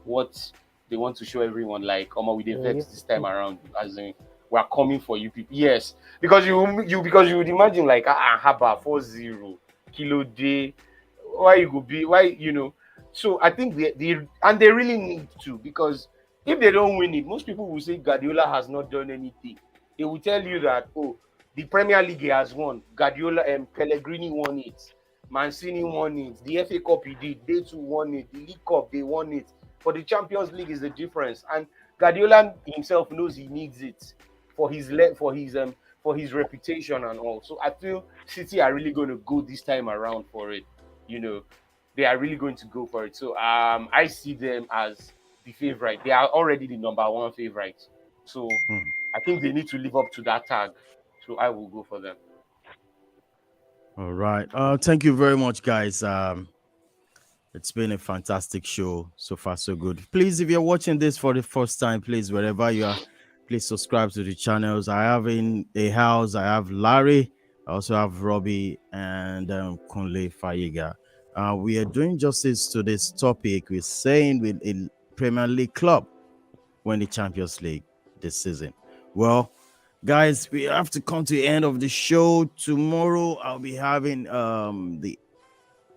what they want to show everyone, like, we did vex this time around, as in, we're coming for you people. Yes, because you would imagine like Haba 4-0 Kilo Day. Why. So I think they really need to, because if they don't win it, most people will say Guardiola has not done anything. They will tell you that the Premier League he has won. Guardiola and Pellegrini won it. Mancini won it. The FA Cup he did. They too won it. The League Cup they won it. For the Champions League is the difference, and Guardiola himself knows he needs it for his reputation and all. So I feel City are really going to go this time around for it. They are really going to go for it. So I see them as the favorite. They are already the number 1 favorite. So I think they need to live up to that tag. So I will go for them. All right. Thank you very much, guys. It's been a fantastic show. So far, so good. Please, if you're watching this for the first time, please, wherever you are, please subscribe to the channels. I have in the house, I have Larry, I also have Robbie and Kunle Fayega. We are doing justice to this topic. We're saying with a Premier League club win the Champions League this season. Well, guys, we have to come to the end of the show. Tomorrow, I'll be having the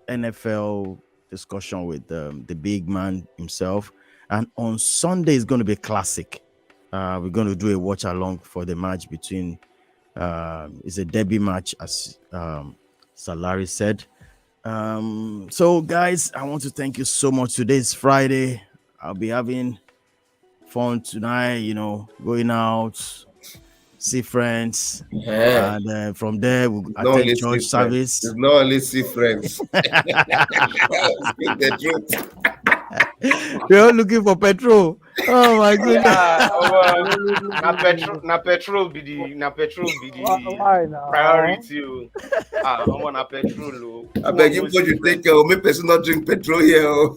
NFL discussion with the big man himself, and on Sunday is going to be classic. We're going to do a watch along for the match between. It's a derby match, as Salari said. So, guys, I want to thank you so much. Today's Friday. I'll be having fun tonight. Going out, see friends, and from there we'll attend church service. There's no only see friends. Speak the truth. We're all looking for petrol. Oh my goodness! Na petrol be the priority. I'm on a petrol. I beg you, you take care. Make person not drink petrol here.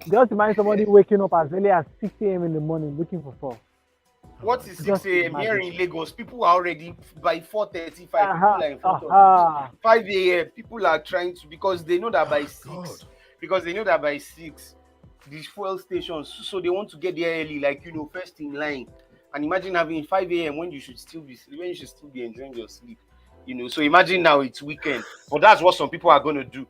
Just imagine somebody waking up as early as 6 a.m. in the morning looking for four. What is 6 a.m. here in Lagos? People are already by 4:35. People are in front of 5 a.m. People are trying to, because they know that by 6. Because they know that by 6, these fuel stations, so they want to get there early, first in line. And imagine having 5 a.m. when you should still be enjoying your sleep. So imagine now it's weekend. But that's what some people are going to do.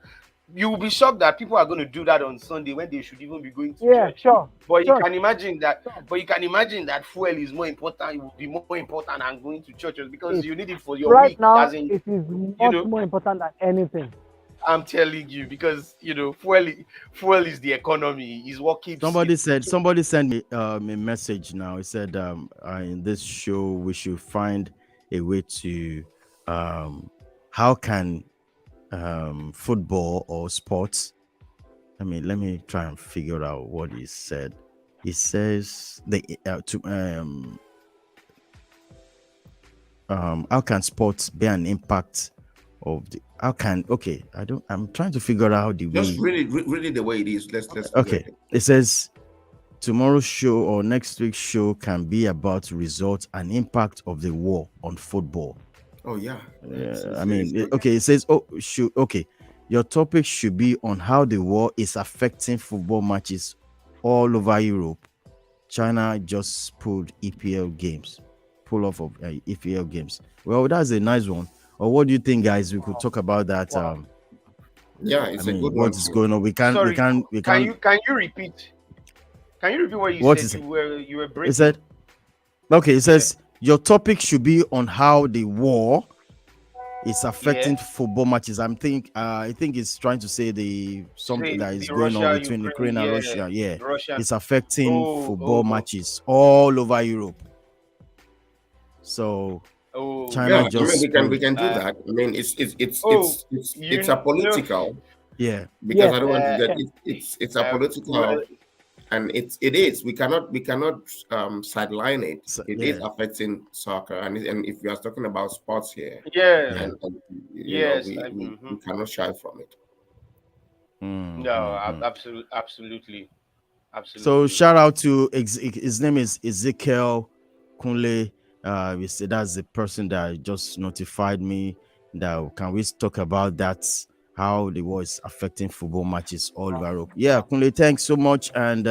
You will be shocked that people are going to do that on Sunday when they should even be going to church. Sure. But you can imagine that. But you can imagine that fuel is more important. It will be more important than going to churches, because you need it for your right week. Now, it is much more important than anything. I'm telling you, because fuel is the economy. Is what keeps. Somebody sent me a message now. He said, in this show we should find a way to how can football or sports. Let me try and figure out what he said. He says how can sports bear an impact of the I'm trying to figure out the way. Just really the way it is. Let's okay. It says tomorrow's show or next week's show can be about results and impact of the war on football. Oh yeah. It says your topic should be on how the war is affecting football matches all over Europe. China just pulled off of EPL games. Well, that's a nice one. Or what do you think, guys? We could talk about that. It's a good one. What is going on? Can you repeat? Can you repeat what you said? You were breaking. It said, it says your topic should be on how the war is affecting football matches. I think it's trying to say something that is going on between Ukraine and Russia. Yeah, it's affecting football matches all over Europe. So China we can do that. I mean, it's apolitical. Yeah, because I don't want to get it's apolitical. And it is. We cannot sideline it. It is affecting soccer, and if we are talking about sports here, we cannot shy from it. No, absolutely. So shout out to his name is Ezekiel Kunle. We said that's the person that just notified me that can we talk about that. How the war is affecting football matches all over Europe. Yeah, Kunle, thanks so much, and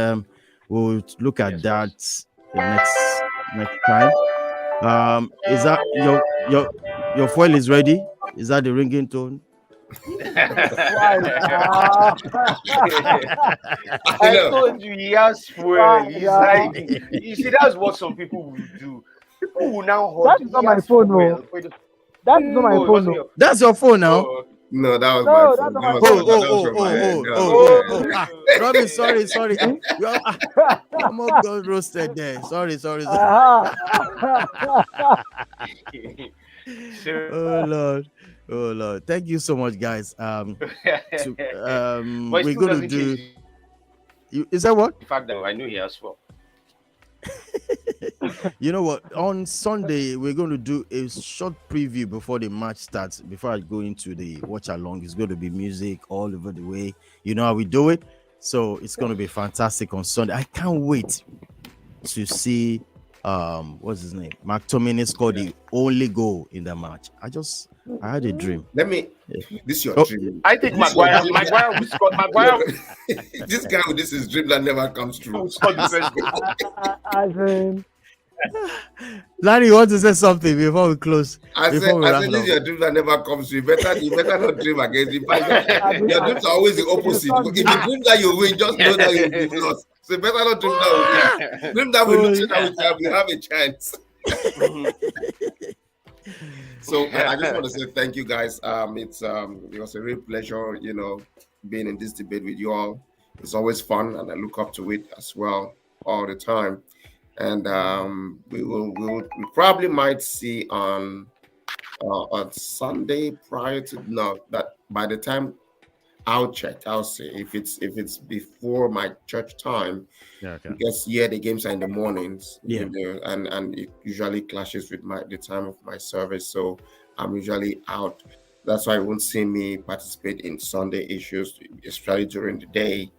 we'll look at that next time. Is that your foil is ready? Is that the ringing tone? I told you he has fuel. He's hiding. You see, that's what some people will do. People will now hold. That's not my phone, no. That's not my phone, no. That's your phone now. No, that was my phone. Robin, sorry. I'm all got roasted there. Sorry. Oh Lord. Thank you so much, guys. We're going to do. Is that what? In fact, that I knew he has four. You know what? On Sunday, we're going to do a short preview before the match starts. Before I go into the watch along, it's going to be music all over the way. You know how we do it. So it's going to be fantastic on Sunday. I can't wait to see what's his name? McTominay scored the only goal in the match. I had a dream. Let me This is your dream. I think Maguire will score. Maguire This guy with this is dream that never comes true. will score the first goal. As in, Larry, you want to say something before we close? I said, this is your dream that never comes true. You better not dream against it. Your dreams are always the opposite. If you dream that you win, just know that you will lose. So you better not dream that we win. Dream that we lose so that we have a chance. So I just want to say thank you guys. It was a real pleasure, being in this debate with you all. It's always fun, and I look up to it as well all the time. And we probably might see on Sunday that by the time I'll check, I'll see if it's before my church time. Yeah, okay. Because the games are in the mornings. Yeah. And it usually clashes with the time of my service, so I'm usually out. That's why you won't see me participate in Sunday issues, especially during the day.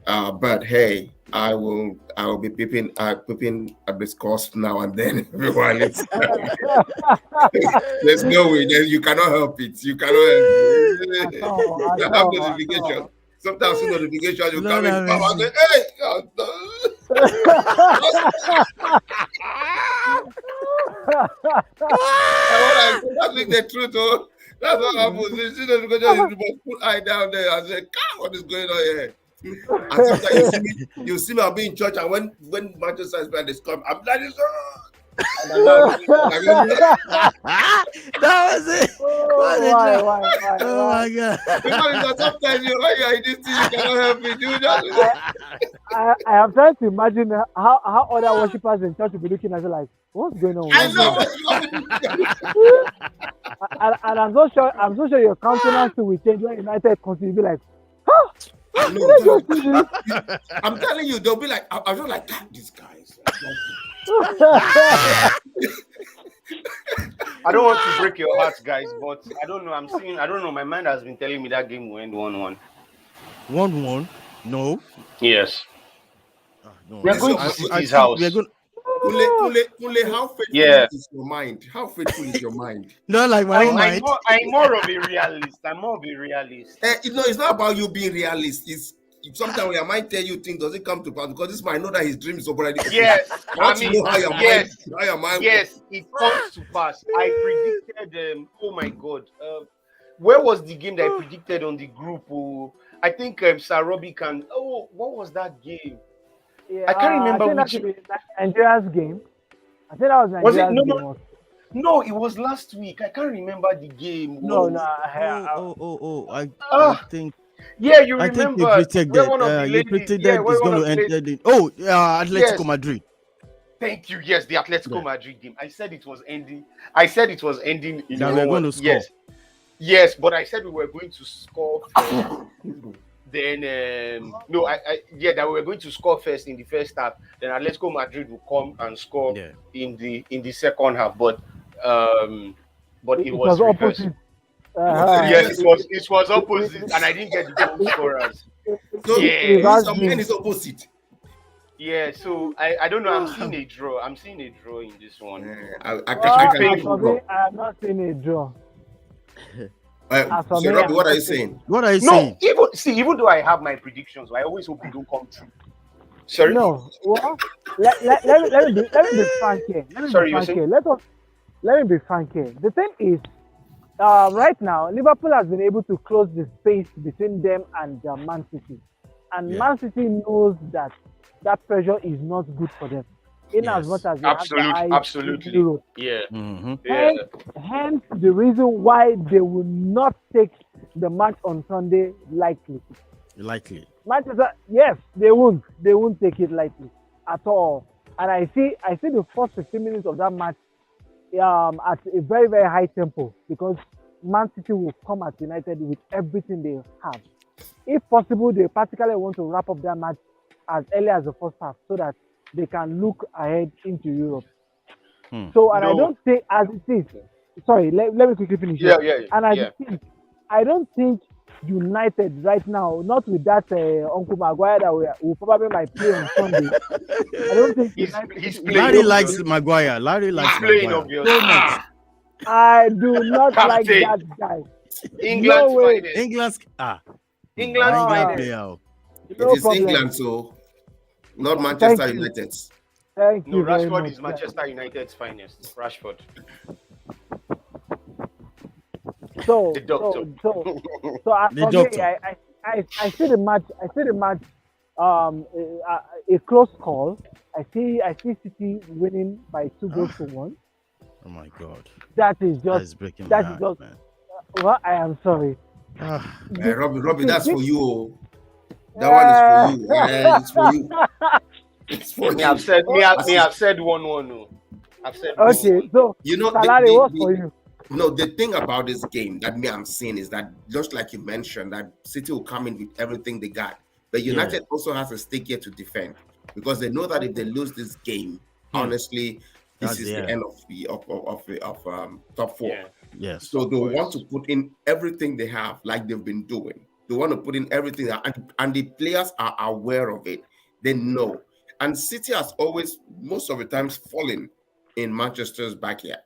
But hey, I will be peeping at this course now and then. Everyone, there's no way. You cannot help it. You cannot help it. You have notification. Sometimes the notification you come in. I'm like, hey, that's the truth. Oh, that's what happens. You must put eye down there and say, God, what is going on here? And sometimes you see me, I'll be in church, and when Manchester is playing, they come, I'm like, that was it. Why? Oh my God. Because sometimes you're in this thing, you cannot help it. You just I am trying to imagine how other worshippers in church will be looking at it like, what's going on? I know. And I'm so sure your countenance will change when United continue to be like, I'm telling you, they'll be like, I'm just like, these guys. I don't want to break your hearts, guys, but I don't know. I don't know. My mind has been telling me that game will end 1-1. 1-1? No. Yes. No. We're going to City's house. Ule, how faithful is your mind? How faithful is your mind? Not like my own mind. I'm more of a realist. It's not about you being realist. It's sometimes your mind tell you things doesn't come to pass because this might know that his dream is already. Yes, how your mind. Yes, it comes to pass. I predicted. Oh my God, where was the game that I predicted on the group? I think Sir Robbie can. Oh, what was that game? Yeah, I can't remember which. Nigeria's game. I think that was Nigeria's game. No, it was last week. I can't remember the game. I think. Yeah, you remember. I think you predicted that it's going to end. Atletico Madrid. Thank you. Yes, the Atletico Madrid game. I said it was ending. In now we're going to score. Yes, but I said we were going to score first. Then that we were going to score first in the first half. Then Atletico Madrid will come and score in the second half. But it was opposite. Yes, it was opposite, and I didn't get the goal scorers. So some men is opposite. Yeah, so I don't know. I'm seeing a draw in this one. I am not seeing a draw. So Robbie, what are you saying? saying? Even though I have my predictions, I always hope they don't come true. Sorry. No. Well, let me be frank here. Let me be frank here. The thing is, right now, Liverpool has been able to close the space between them and Man City, and Man City knows that pressure is not good for them. In as much as they have the eyes in Europe. Yeah. Mm-hmm. Hence the reason why they will not take the match on Sunday lightly. Manchester, yes, they won't take it lightly at all. And I see the first 15 minutes of that match at a very, very high tempo, because Man City will come at United with everything they have. If possible, they practically want to wrap up their match as early as the first half so that they can look ahead into Europe. So, and I don't think, as it is, sorry, let me quickly finish. I don't think United right now, not with that Uncle Maguire that will probably might play on Sunday. I don't think he's playing. Larry likes Maguire. Larry likes Maguire. So much. I do not like that guy. England's way. finest. England's England's England finest. player. Oh. It No is problem. England, so not Thank Manchester you. United. Thank No, you very Rashford much. is Manchester United's finest. Rashford. So, The doctor. so as The for me, doctor. I see the match. I see the match. A close call. I see City winning by 2 goals to 1. Oh my God. That is That just is breaking my that is heart, just. man. Well, I am sorry. Ah, Robbie, that's for you. Oh. That one is Uh, for you. It's for you. It's for Me, you. I've said me, As me, is- I've said 1-1. No, I've said okay, 1-1. so You know, Salary, what's for you? no, the thing about this game that me I'm seeing is that just like you mentioned, that City will come in with everything they got, but United also has a stake here to defend because they know that if they lose this game, honestly, this That's is the the end. end of top 4. Yeah. yes. So they course. want to put in everything they have, like they've been doing. They want to put in everything, and the players are aware of it. They know. And City has always, most of the times, fallen in Manchester's backyard.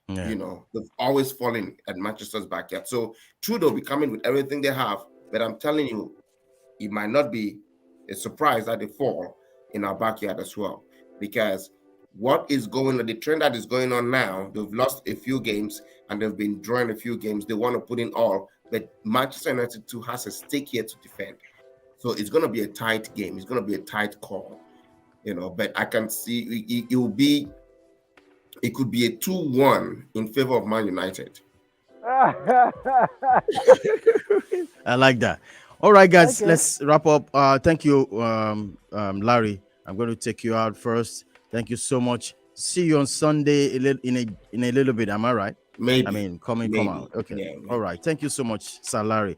Yeah. You know, they've always fallen at Manchester's backyard. So true, they'll be coming with everything they have, but I'm telling you, it might not be a surprise that they fall in our backyard as well. Because what is going on, the trend that is going on now, they've lost a few games and they've been drawing a few games. They want to put in all, but Manchester United too has a stake here to defend. So it's going to be a tight game. It's going to be a tight call, you know. But I can see it could be a 2-1 in favor of Man United. I like that. All right, guys, Okay. let's wrap up. Thank you, Larry. I'm going to take you out first. Thank you so much. See you on Sunday in a little bit. Am I right? Maybe. I mean, come Maybe. out. Okay. Yeah, maybe. All right. Thank you so much, Sir Larry.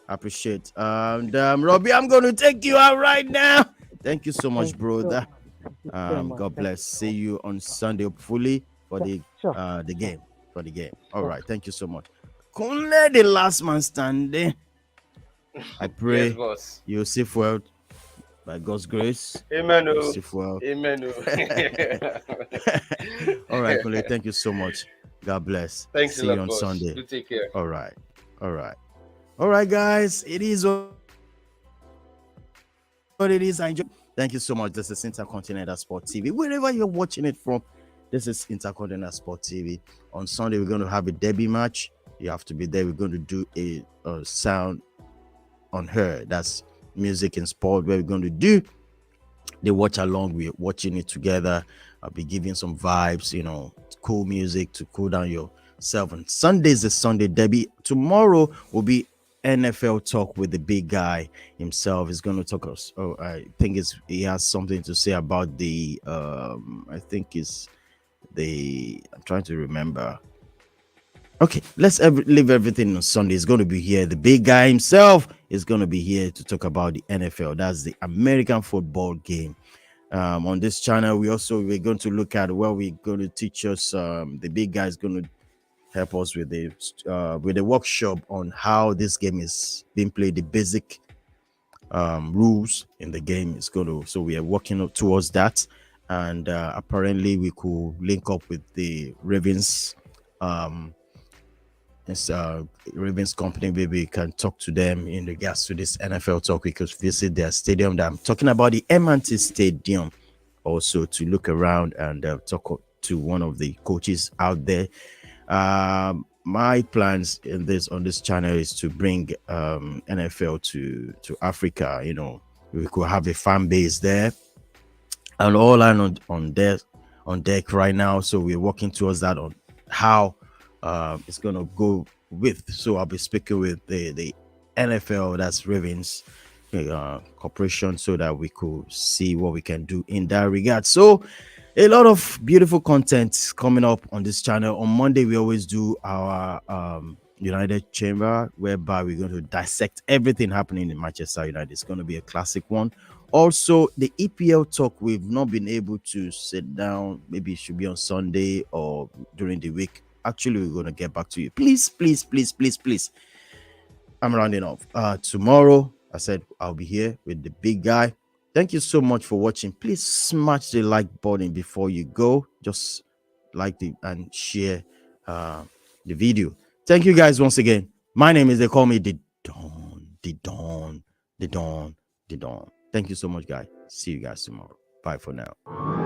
I appreciate. And Robbie, I'm going to take you out right now. Thank you so much, Thank you so brother. much. Thank you God bless. so See you on Sunday, hopefully, for the Sure. game. For the game. All Sure. right. Thank you so much. Kunle, the last man standing. I pray Yes, boss. you'll safe well by God's grace. Amen. You'll Oh. safe well. Amen. Oh. All right, Kunle. Thank you so much. God bless. Thanks See a you lot, on boss. Sunday. Do take care. All right. All right. All right, guys. It is what it is. I enjoy. Thank you so much. This is Intercontinental Sport TV. Wherever you're watching it from, this is Intercontinental Sport TV. On Sunday, we're going to have a derby match. You have to be there. We're going to do a sound on her. That's music and sport, where we're going to do the watch along. We're watching it together. I'll be giving some vibes, you know, cool music to cool down yourself. And Sunday's the Sunday derby. Tomorrow will be NFL talk with the big guy himself. He's going to talk us. Oh, I think he has something to say about the I think it's I'm trying to remember. Okay, let's leave everything on Sunday. He's going to be here. The big guy himself is going to be here to talk about the NFL. That's the American football game. On this channel, we're going to look at where we're going to teach us. The big guy is going to help us with the workshop on how this game is being played, the basic rules in the game is going to. So we are working towards that, and apparently we could link up with the Ravens. This Ravens company, maybe we can talk to them in regards to this NFL talk. We could visit their stadium. That I'm talking about, the M&T Stadium, also to look around and talk to one of the coaches out there. My plans on this channel is to bring NFL to Africa. You know, we could have a fan base there, and all on deck right now. So we're working towards that on how it's gonna go with. So I'll be speaking with the NFL, that's Ravens Corporation, so that we could see what we can do in that regard. So a lot of beautiful content coming up on this channel. On Monday, we always do our United Chamber, whereby we're going to dissect everything happening in Manchester United. It's going to be a classic one. Also, the EPL talk, we've not been able to sit down. Maybe it should be on Sunday or during the week. Actually, we're going to get back to you. Please. I'm rounding off. Tomorrow, I said I'll be here with the big guy. Thank you so much for watching. Please smash the like button before you go. Just like and share the video. Thank you guys once again. My name is, they call me the Dawn, the Dawn, the Dawn, the Dawn. Thank you so much, guys. See you guys tomorrow. Bye for now.